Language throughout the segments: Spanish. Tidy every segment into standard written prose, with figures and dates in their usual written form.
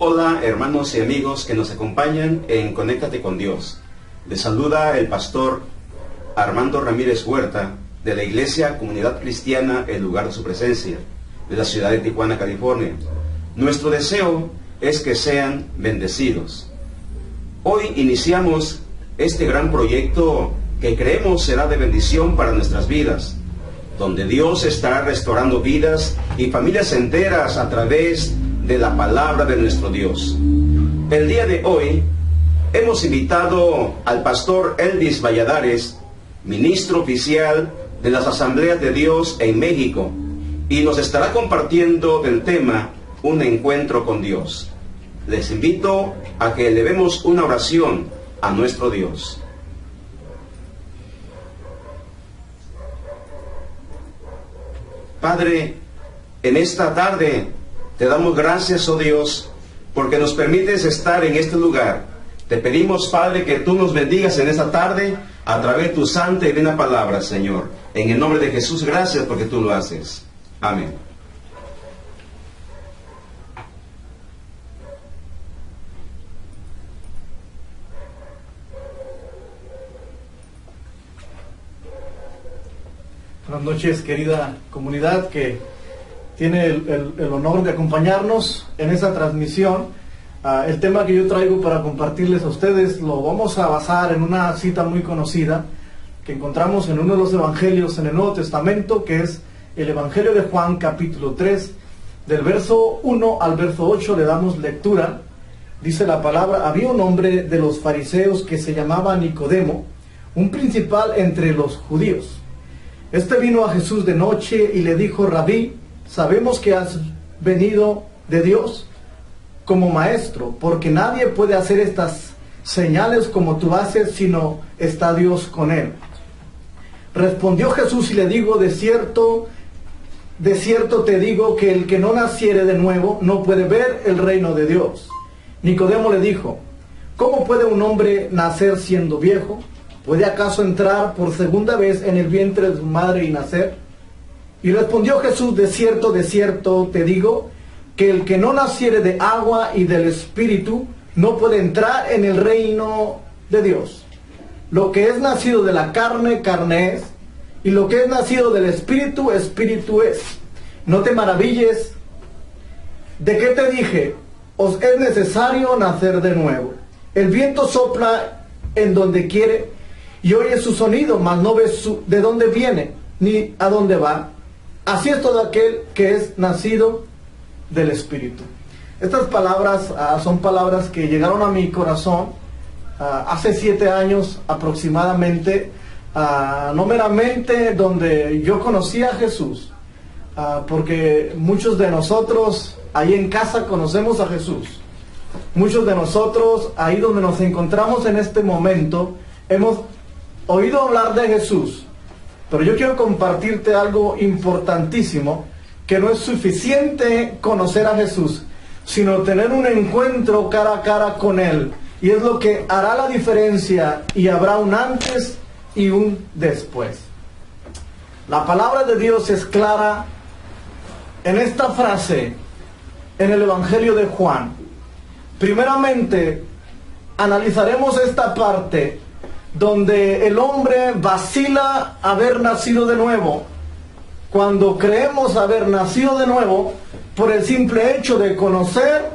Hola hermanos y amigos que nos acompañan en Conéctate con Dios. Les saluda el pastor Armando Ramírez Huerta de la Iglesia Comunidad Cristiana El Lugar de Su Presencia, de la ciudad de Tijuana, California. Nuestro deseo es que sean bendecidos. Hoy iniciamos este gran proyecto que creemos será de bendición para nuestras vidas, donde Dios estará restaurando vidas y familias enteras a través de la palabra de nuestro Dios. El día de hoy hemos invitado al pastor Elvis Valladares, ministro oficial de las Asambleas de Dios en México, y nos estará compartiendo del tema Un encuentro con Dios. Les invito a que elevemos una oración a nuestro Dios. Padre, en esta tarde te damos gracias, oh Dios, porque nos permites estar en este lugar. Te pedimos, Padre, que tú nos bendigas en esta tarde a través de tu santa y divina palabra, Señor. En el nombre de Jesús, gracias porque tú lo haces. Amén. Buenas noches, querida comunidad que tiene el honor de acompañarnos en esta transmisión. El tema que yo traigo para compartirles a ustedes lo vamos a basar en una cita muy conocida que encontramos en uno de los evangelios en el Nuevo Testamento, que es el Evangelio de Juan, capítulo 3, del verso 1 al verso 8 le damos lectura. Dice la palabra: había un hombre de los fariseos que se llamaba Nicodemo, un principal entre los judíos. Este vino a Jesús de noche y le dijo: Rabí, sabemos que has venido de Dios como maestro, porque nadie puede hacer estas señales como tú haces, sino está Dios con él. Respondió Jesús y le dijo: de cierto te digo que el que no naciere de nuevo no puede ver el reino de Dios. Nicodemo le dijo: ¿cómo puede un hombre nacer siendo viejo? ¿Puede acaso entrar por segunda vez en el vientre de su madre y nacer? Y respondió Jesús: de cierto te digo, que el que no naciere de agua y del Espíritu no puede entrar en el reino de Dios. Lo que es nacido de la carne, carne es, y lo que es nacido del Espíritu, Espíritu es. No te maravilles de que te dije: os es necesario nacer de nuevo. El viento sopla en donde quiere, y oye su sonido, mas no ves de dónde viene, ni a dónde va. Así es todo aquel que es nacido del Espíritu. Estas palabras son palabras que llegaron a mi corazón hace 7 años aproximadamente, no meramente donde yo conocí a Jesús, porque muchos de nosotros ahí en casa conocemos a Jesús. Muchos de nosotros ahí donde nos encontramos en este momento hemos oído hablar de Jesús, pero yo quiero compartirte algo importantísimo, que no es suficiente conocer a Jesús, sino tener un encuentro cara a cara con Él, y es lo que hará la diferencia, y habrá un antes y un después. La palabra de Dios es clara en esta frase, en el Evangelio de Juan. Primeramente, analizaremos esta parte donde el hombre vacila haber nacido de nuevo, cuando creemos haber nacido de nuevo por el simple hecho de conocer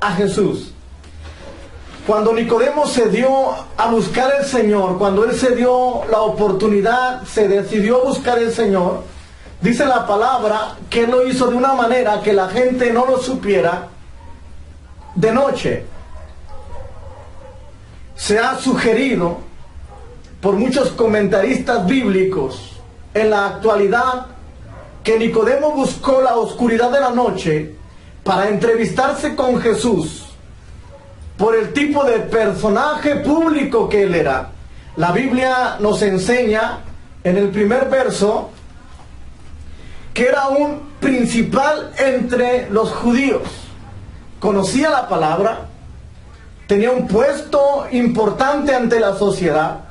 a Jesús. Cuando Nicodemo se dio a buscar al Señor, cuando él se dio la oportunidad, se decidió a buscar al Señor, dice la palabra que él lo hizo de una manera que la gente no lo supiera, de noche. Se ha sugerido por muchos comentaristas bíblicos en la actualidad que Nicodemo buscó la oscuridad de la noche para entrevistarse con Jesús por el tipo de personaje público que él era. La Biblia nos enseña en el primer verso que era un principal entre los judíos. Conocía la palabra, tenía un puesto importante ante la sociedad,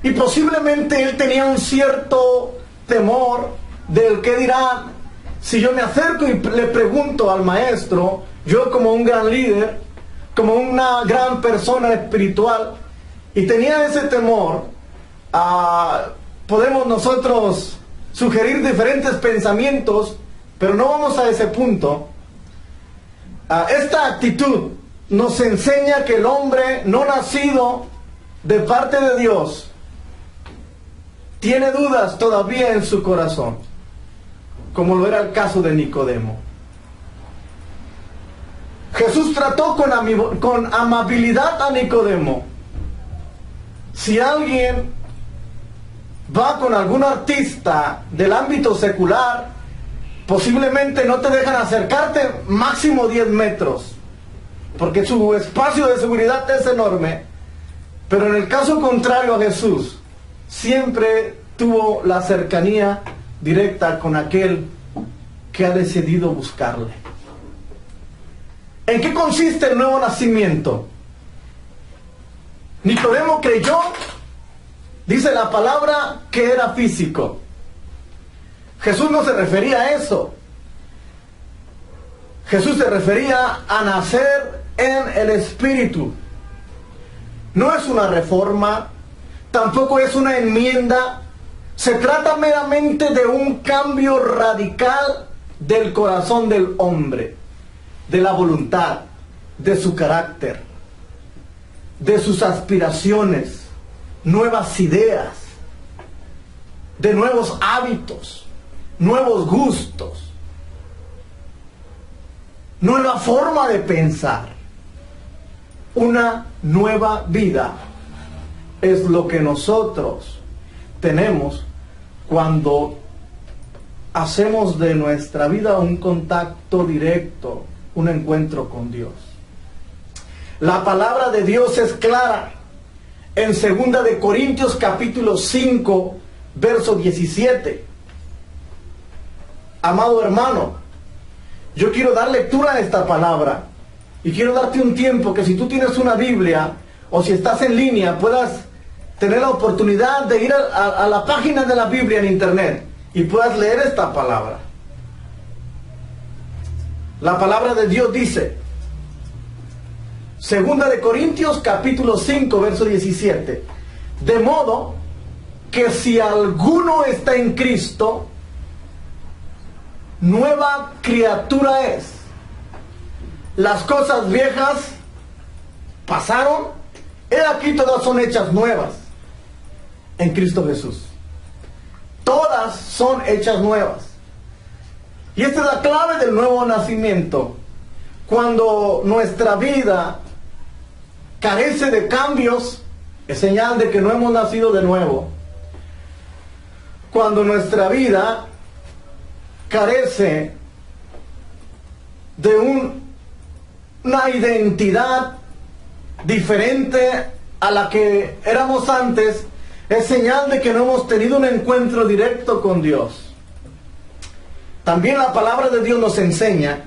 y posiblemente él tenía un cierto temor del que dirán si yo me acerco y le pregunto al maestro, yo como un gran líder, como una gran persona espiritual, y tenía ese temor, podemos nosotros sugerir diferentes pensamientos, pero no vamos a ese punto. Esta actitud nos enseña que el hombre no nacido de parte de Dios tiene dudas todavía en su corazón, como lo era el caso de Nicodemo. Jesús trató con amabilidad a Nicodemo. Si alguien va con algún artista del ámbito secular, posiblemente no te dejan acercarte máximo 10 metros, porque su espacio de seguridad es enorme. Pero en el caso contrario a Jesús, siempre tuvo la cercanía directa con aquel que ha decidido buscarle. ¿En qué consiste el nuevo nacimiento? Nicodemo creyó, dice la palabra, que era físico. Jesús no se refería a eso. Jesús se refería a nacer en el Espíritu. No es una reforma, tampoco es una enmienda. Se trata meramente de un cambio radical del corazón del hombre, de la voluntad, de su carácter, de sus aspiraciones, nuevas ideas, de nuevos hábitos, nuevos gustos, nueva forma de pensar. Una nueva vida es lo que nosotros tenemos cuando hacemos de nuestra vida un contacto directo, un encuentro con Dios. La palabra de Dios es clara. En 2 de Corintios capítulo 5, verso 17. Amado hermano, yo quiero dar lectura a esta palabra y quiero darte un tiempo que si tú tienes una Biblia o si estás en línea puedas tener la oportunidad de ir a la página de la Biblia en internet y puedas leer esta palabra. La palabra de Dios dice, 2 de Corintios capítulo 5 verso 17, de modo que si alguno está en Cristo, nueva criatura es. Las cosas viejas pasaron, he aquí todas son hechas nuevas en Cristo Jesús. Todas son hechas nuevas. Y esta es la clave del nuevo nacimiento. Cuando nuestra vida carece de cambios, es señal de que no hemos nacido de nuevo. Cuando nuestra vida carece de una identidad diferente a la que éramos antes, es señal de que no hemos tenido un encuentro directo con Dios. También la palabra de Dios nos enseña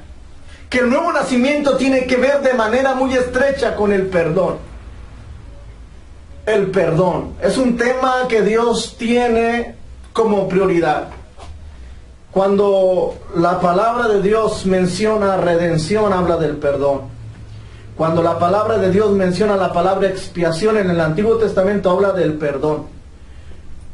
que el nuevo nacimiento tiene que ver de manera muy estrecha con el perdón. El perdón es un tema que Dios tiene como prioridad. Cuando la palabra de Dios menciona redención, habla del perdón. Cuando la palabra de Dios menciona la palabra expiación en el Antiguo Testamento, habla del perdón.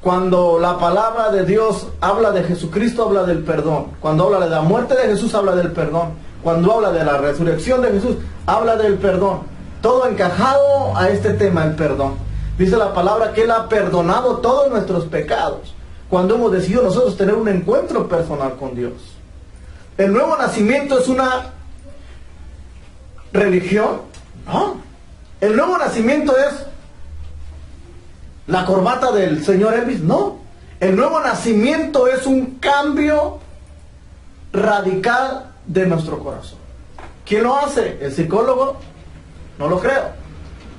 Cuando la palabra de Dios habla de Jesucristo, habla del perdón. Cuando habla de la muerte de Jesús, habla del perdón. Cuando habla de la resurrección de Jesús, habla del perdón. Todo encajado a este tema, el perdón. Dice la palabra que Él ha perdonado todos nuestros pecados cuando hemos decidido nosotros tener un encuentro personal con Dios. El nuevo nacimiento es una religión. No. El nuevo nacimiento es la corbata del señor Elvis. No. El nuevo nacimiento es un cambio radical de nuestro corazón. ¿Quién lo hace? ¿El psicólogo? No lo creo.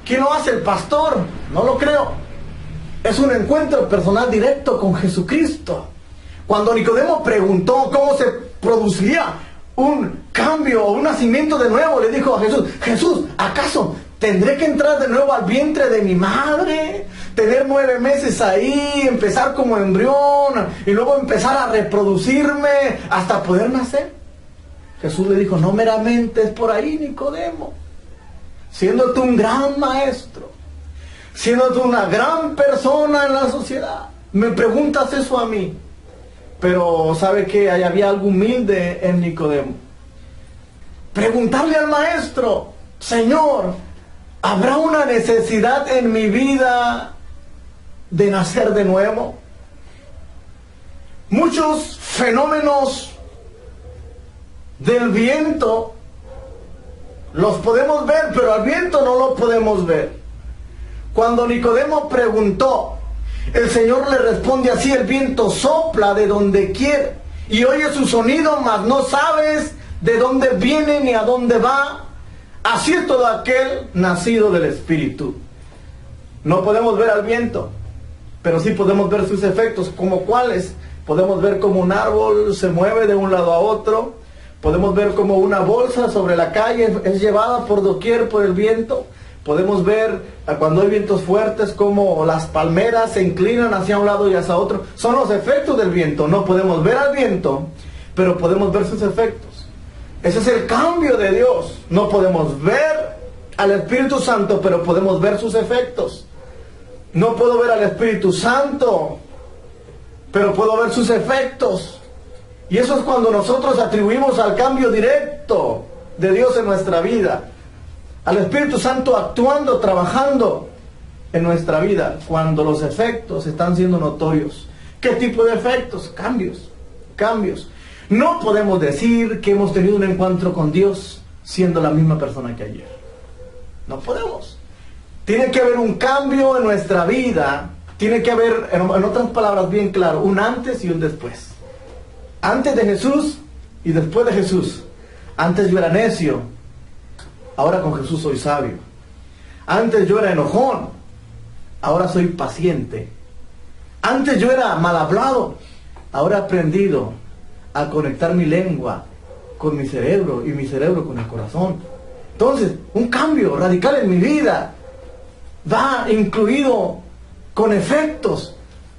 ¿Quién lo hace? ¿El pastor? No lo creo. Es un encuentro personal directo con Jesucristo. Cuando Nicodemo preguntó cómo se produciría un cambio o un nacimiento de nuevo, le dijo a Jesús: Jesús, ¿acaso tendré que entrar de nuevo al vientre de mi madre? tener 9 meses ahí, empezar como embrión y luego empezar a reproducirme hasta poder nacer? Jesús le dijo, no meramente es por ahí, Nicodemo. Siendo tú un gran maestro, siendo tú una gran persona en la sociedad, me preguntas eso a mí. Pero ¿sabe qué? Ahí había algo humilde en Nicodemo. Preguntarle al maestro, Señor, ¿habrá una necesidad en mi vida de nacer de nuevo? Muchos fenómenos del viento los podemos ver, pero al viento no lo podemos ver. Cuando Nicodemo preguntó, el Señor le responde así: el viento sopla de donde quiere y oye su sonido, mas no sabes de dónde viene ni a dónde va. Así es todo aquel nacido del Espíritu. No podemos ver al viento, pero sí podemos ver sus efectos. ¿Como cuáles? Podemos ver cómo un árbol se mueve de un lado a otro. Podemos ver cómo una bolsa sobre la calle es llevada por doquier por el viento. Podemos ver cuando hay vientos fuertes cómo las palmeras se inclinan hacia un lado y hacia otro. Son los efectos del viento. No podemos ver al viento, pero podemos ver sus efectos. Ese es el cambio de Dios. No podemos ver al Espíritu Santo, pero podemos ver sus efectos. No puedo ver al Espíritu Santo, pero puedo ver sus efectos. Y eso es cuando nosotros atribuimos al cambio directo de Dios en nuestra vida, al Espíritu Santo actuando, trabajando en nuestra vida, cuando los efectos están siendo notorios. ¿Qué tipo de efectos? Cambios. No podemos decir que hemos tenido un encuentro con Dios siendo la misma persona que ayer. No podemos. Tiene que haber un cambio en nuestra vida. Tiene que haber, en otras palabras bien claro, un antes y un después. Antes de Jesús y después de Jesús. Antes yo era necio, ahora con Jesús soy sabio. Antes yo era enojón, ahora soy paciente. Antes yo era mal hablado, ahora he aprendido a conectar mi lengua con mi cerebro y mi cerebro con el corazón. Entonces, un cambio radical en mi vida va incluido con efectos.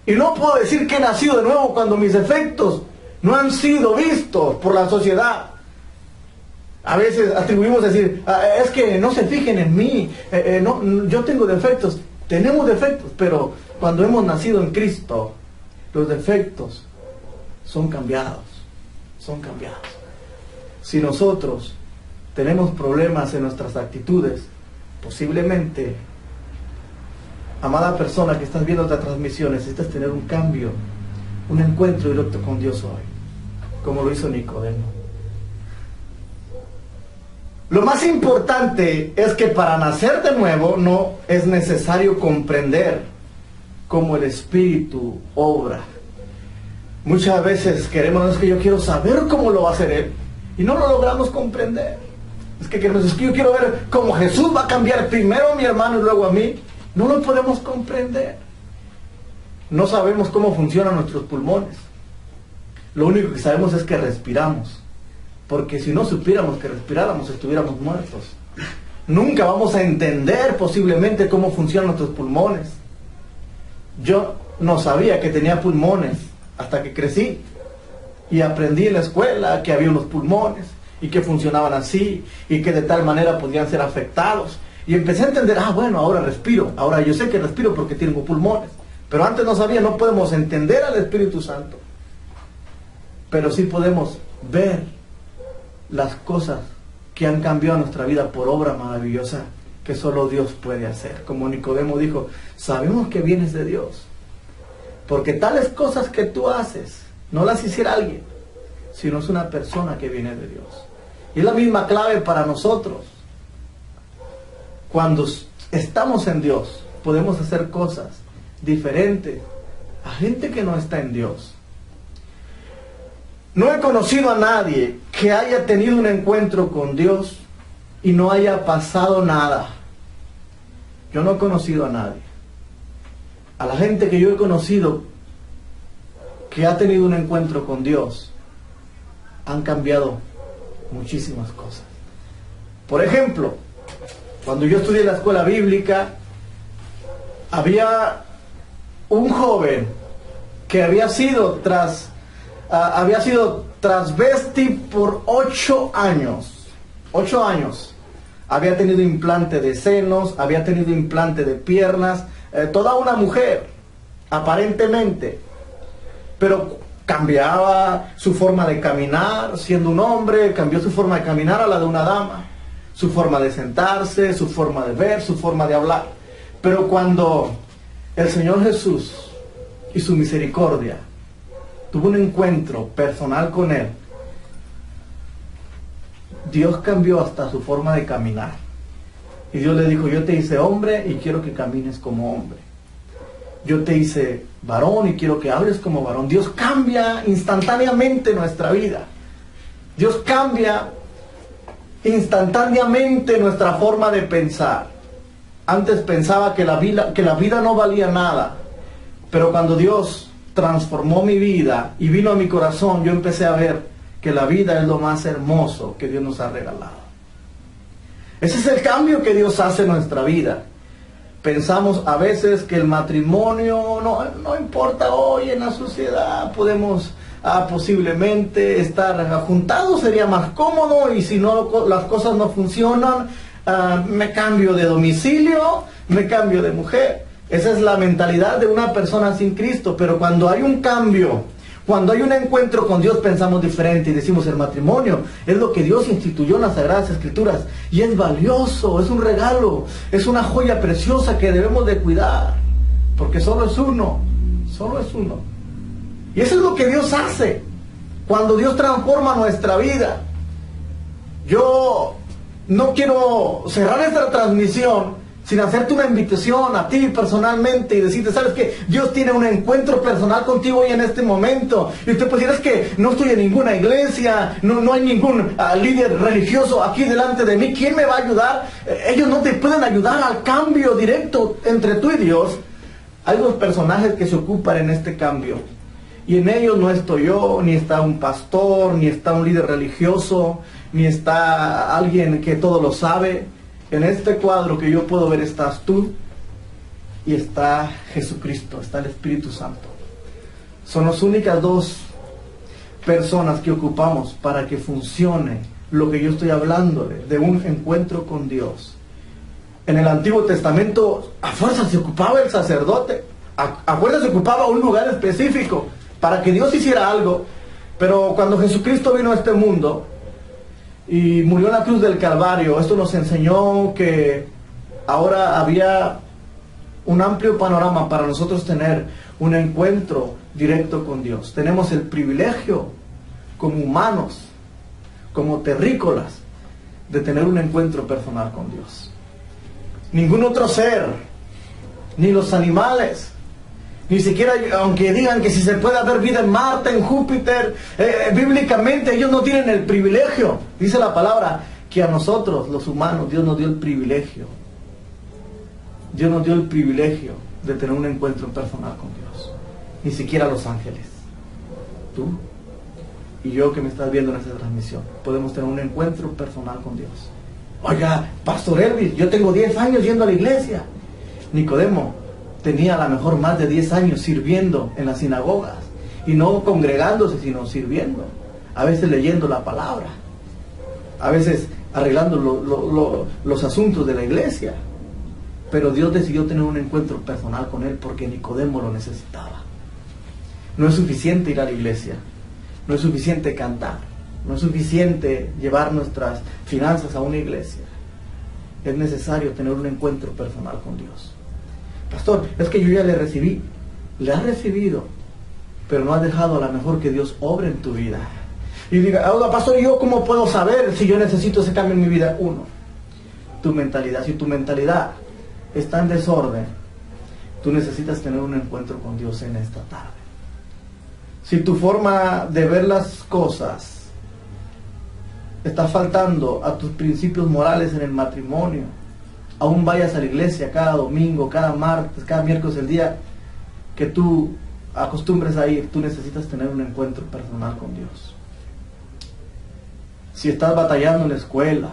Y no puedo decir que he nacido de nuevo cuando mis efectos no han sido vistos por la sociedad. A veces atribuimos decir, es que no se fijen en mí, yo tengo defectos. Tenemos defectos, pero cuando hemos nacido en Cristo, los defectos son cambiados. Si nosotros tenemos problemas en nuestras actitudes, posiblemente, amada persona que estás viendo esta transmisión, necesitas tener un cambio, un encuentro directo con Dios hoy, como lo hizo Nicodemo. Lo más importante es que para nacer de nuevo no es necesario comprender cómo el Espíritu obra. Muchas veces queremos, es que yo quiero saber cómo lo va a hacer Él, y no lo logramos comprender. Es que yo quiero ver cómo Jesús va a cambiar primero a mi hermano y luego a mí. No lo podemos comprender. No sabemos cómo funcionan nuestros pulmones. Lo único que sabemos es que respiramos. Porque si no supiéramos que respiráramos, estuviéramos muertos. Nunca vamos a entender posiblemente cómo funcionan nuestros pulmones. Yo no sabía que tenía pulmones hasta que crecí. Y aprendí en la escuela que había unos pulmones y que funcionaban así y que de tal manera podían ser afectados. Y empecé a entender, bueno, ahora respiro. Ahora yo sé que respiro porque tengo pulmones. Pero antes no sabía, no podemos entender al Espíritu Santo. Pero sí podemos ver las cosas que han cambiado nuestra vida por obra maravillosa que solo Dios puede hacer. Como Nicodemo dijo, sabemos que vienes de Dios, porque tales cosas que tú haces no las hiciera alguien, sino es una persona que viene de Dios. Y es la misma clave para nosotros. Cuando estamos en Dios, podemos hacer cosas diferentes a gente que no está en Dios. No he conocido a nadie que haya tenido un encuentro con Dios y no haya pasado nada. Yo no he conocido a nadie. A la gente que yo he conocido que ha tenido un encuentro con Dios, han cambiado muchísimas cosas. Por ejemplo, cuando yo estudié en la escuela bíblica, había un joven que había sido transvesti por 8 años. 8 años. Había tenido implante de senos, había tenido implante de piernas, toda una mujer, aparentemente. Pero cambiaba su forma de caminar, siendo un hombre, cambió su forma de caminar a la de una dama, su forma de sentarse, su forma de ver, su forma de hablar. Pero cuando el Señor Jesús y su misericordia tuvo un encuentro personal con él, Dios cambió hasta su forma de caminar. Y Dios le dijo: yo te hice hombre y quiero que camines como hombre. Yo te hice varón y quiero que hables como varón. Dios cambia instantáneamente nuestra vida. Dios cambia instantáneamente nuestra forma de pensar. Antes pensaba que la vida no valía nada. Pero cuando Dios transformó mi vida y vino a mi corazón, yo empecé a ver que la vida es lo más hermoso que Dios nos ha regalado. Ese es el cambio que Dios hace en nuestra vida. Pensamos a veces que el matrimonio no importa hoy en la sociedad, podemos posiblemente estar juntados, sería más cómodo, y si no, las cosas no funcionan, me cambio de domicilio, me cambio de mujer. Esa es la mentalidad de una persona sin Cristo. Pero cuando hay un cambio, cuando hay un encuentro con Dios, pensamos diferente y decimos: el matrimonio es lo que Dios instituyó en las Sagradas Escrituras y es valioso, es un regalo, es una joya preciosa que debemos de cuidar, porque solo es uno. Y eso es lo que Dios hace cuando Dios transforma nuestra vida. Yo no quiero cerrar esta transmisión sin hacerte una invitación a ti personalmente y decirte: ¿sabes qué? Dios tiene un encuentro personal contigo hoy en este momento. Y usted puede decir: es que no estoy en ninguna iglesia, no hay ningún líder religioso aquí delante de mí. ¿Quién me va a ayudar? Ellos no te pueden ayudar al cambio directo entre tú y Dios. Hay dos personajes que se ocupan en este cambio. Y en ellos no estoy yo, ni está un pastor, ni está un líder religioso, ni está alguien que todo lo sabe. En este cuadro que yo puedo ver estás tú y está Jesucristo, está el Espíritu Santo. Son las únicas dos personas que ocupamos para que funcione lo que yo estoy hablándole, de un encuentro con Dios. En el Antiguo Testamento a fuerza se ocupaba el sacerdote, a fuerza se ocupaba un lugar específico para que Dios hiciera algo. Pero cuando Jesucristo vino a este mundo y murió en la cruz del Calvario, esto nos enseñó que ahora había un amplio panorama para nosotros tener un encuentro directo con Dios. Tenemos el privilegio como humanos, como terrícolas, de tener un encuentro personal con Dios. Ningún otro ser, ni los animales, ni siquiera, aunque digan que si se puede haber vida en Marte, en Júpiter, bíblicamente ellos no tienen el privilegio. Dice la palabra que a nosotros, los humanos, Dios nos dio el privilegio. Dios nos dio el privilegio de tener un encuentro personal con Dios. Ni siquiera los ángeles. Tú y yo que me estás viendo en esta transmisión podemos tener un encuentro personal con Dios. Oiga, Pastor Elvis, yo tengo 10 años yendo a la iglesia. Nicodemo tenía a lo mejor más de 10 años sirviendo en las sinagogas, y no congregándose, sino sirviendo, a veces leyendo la palabra, a veces arreglando los asuntos de la iglesia. Pero Dios decidió tener un encuentro personal con él porque Nicodemo lo necesitaba. No es suficiente ir a la iglesia, no es suficiente cantar, no es suficiente llevar nuestras finanzas a una iglesia. Es necesario tener un encuentro personal con Dios. Pastor, es que yo ya le recibí. Le has recibido, pero no has dejado a lo mejor que Dios obre en tu vida. Y diga: oiga, pastor, ¿yo cómo puedo saber si yo necesito ese cambio en mi vida? Uno, tu mentalidad. Si tu mentalidad está en desorden, tú necesitas tener un encuentro con Dios en esta tarde. Si tu forma de ver las cosas está faltando a tus principios morales en el matrimonio, aún vayas a la iglesia cada domingo, cada martes, cada miércoles, el día que tú acostumbres a ir, tú necesitas tener un encuentro personal con Dios. Si estás batallando en la escuela,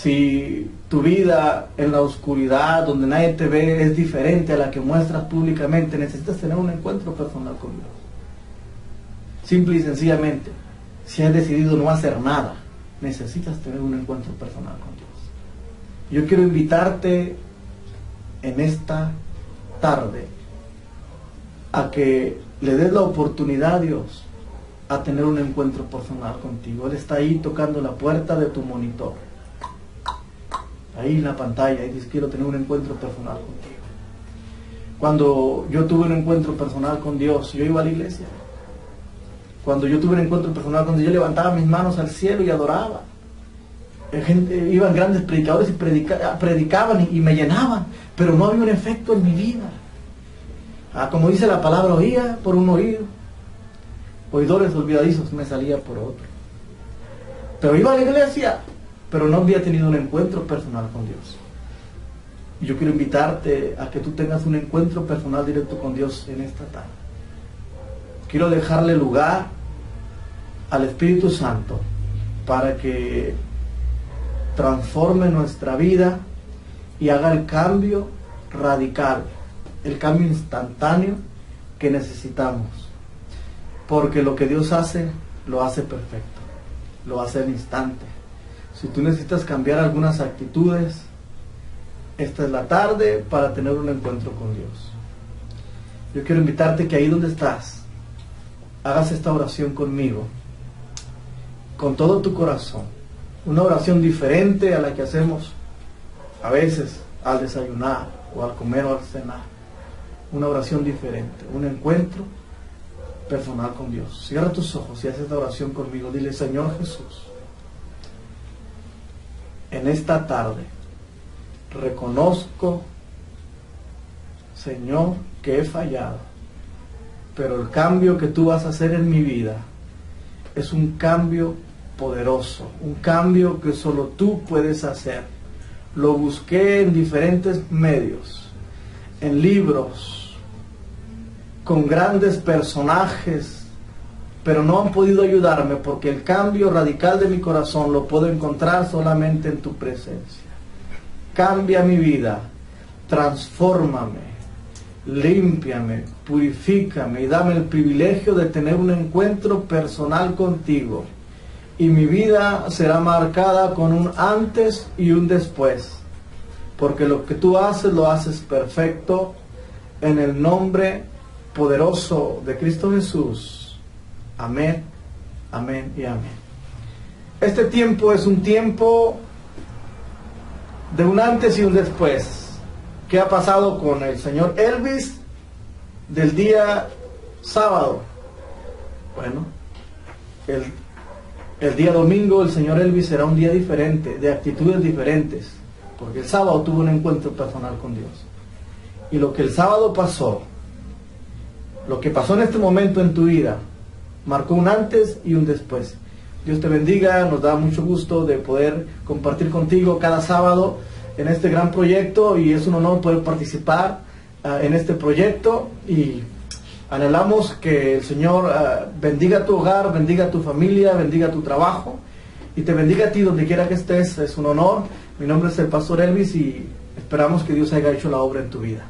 Si tu vida en la oscuridad, donde nadie te ve, es diferente a la que muestras públicamente, necesitas tener un encuentro personal con Dios. Simple y sencillamente, si has decidido no hacer nada, necesitas tener un encuentro personal con Dios. Yo quiero invitarte en esta tarde a que le des la oportunidad a Dios a tener un encuentro personal contigo. Él está ahí tocando la puerta de tu monitor, ahí en la pantalla, y dice: quiero tener un encuentro personal contigo. Cuando yo tuve un encuentro personal con Dios, yo iba a la iglesia. Cuando yo tuve un encuentro personal con Dios, yo levantaba mis manos al cielo y adoraba. Iban grandes predicadores y predicaban y me llenaban, pero no había un efecto en mi vida. Como dice la palabra, oía por un oído, oidores olvidadizos, me salía por otro. Pero iba a la iglesia, pero no había tenido un encuentro personal con Dios. Y yo quiero invitarte a que tú tengas un encuentro personal directo con Dios en esta tarde. Quiero dejarle lugar al Espíritu Santo para que transforme nuestra vida y haga el cambio radical, el cambio instantáneo que necesitamos. Porque lo que Dios hace, lo hace perfecto, lo hace al instante. Si tú necesitas cambiar algunas actitudes, esta es la tarde para tener un encuentro con Dios. Yo quiero invitarte que ahí donde estás, hagas esta oración conmigo, con todo tu corazón. Una oración diferente a la que hacemos a veces al desayunar, o al comer o al cenar. Una oración diferente, un encuentro personal con Dios. Cierra tus ojos y haz esta oración conmigo. Dile: Señor Jesús, en esta tarde reconozco, Señor, que he fallado, pero el cambio que tú vas a hacer en mi vida es un cambio poderoso, un cambio que solo tú puedes hacer. Lo busqué en diferentes medios, en libros, con grandes personajes, pero no han podido ayudarme, porque el cambio radical de mi corazón lo puedo encontrar solamente en tu presencia. Cambia mi vida, transfórmame, límpiame, purifícame y dame el privilegio de tener un encuentro personal contigo. Y mi vida será marcada con un antes y un después, porque lo que tú haces, lo haces perfecto, en el nombre poderoso de Cristo Jesús. Amén, amén y amén. Este tiempo es un tiempo de un antes y un después. ¿Qué ha pasado con el señor Elvis del día sábado? Bueno, el día domingo el señor Elvis será un día diferente, de actitudes diferentes, porque el sábado tuvo un encuentro personal con Dios. Y lo que el sábado pasó, lo que pasó en este momento en tu vida, marcó un antes y un después. Dios te bendiga, nos da mucho gusto de poder compartir contigo cada sábado en este gran proyecto, y es un honor poder participar en este proyecto, y anhelamos que el Señor bendiga tu hogar, bendiga tu familia, bendiga tu trabajo y te bendiga a ti donde quiera que estés. Es un honor. Mi nombre es el pastor Elvis y esperamos que Dios haya hecho la obra en tu vida.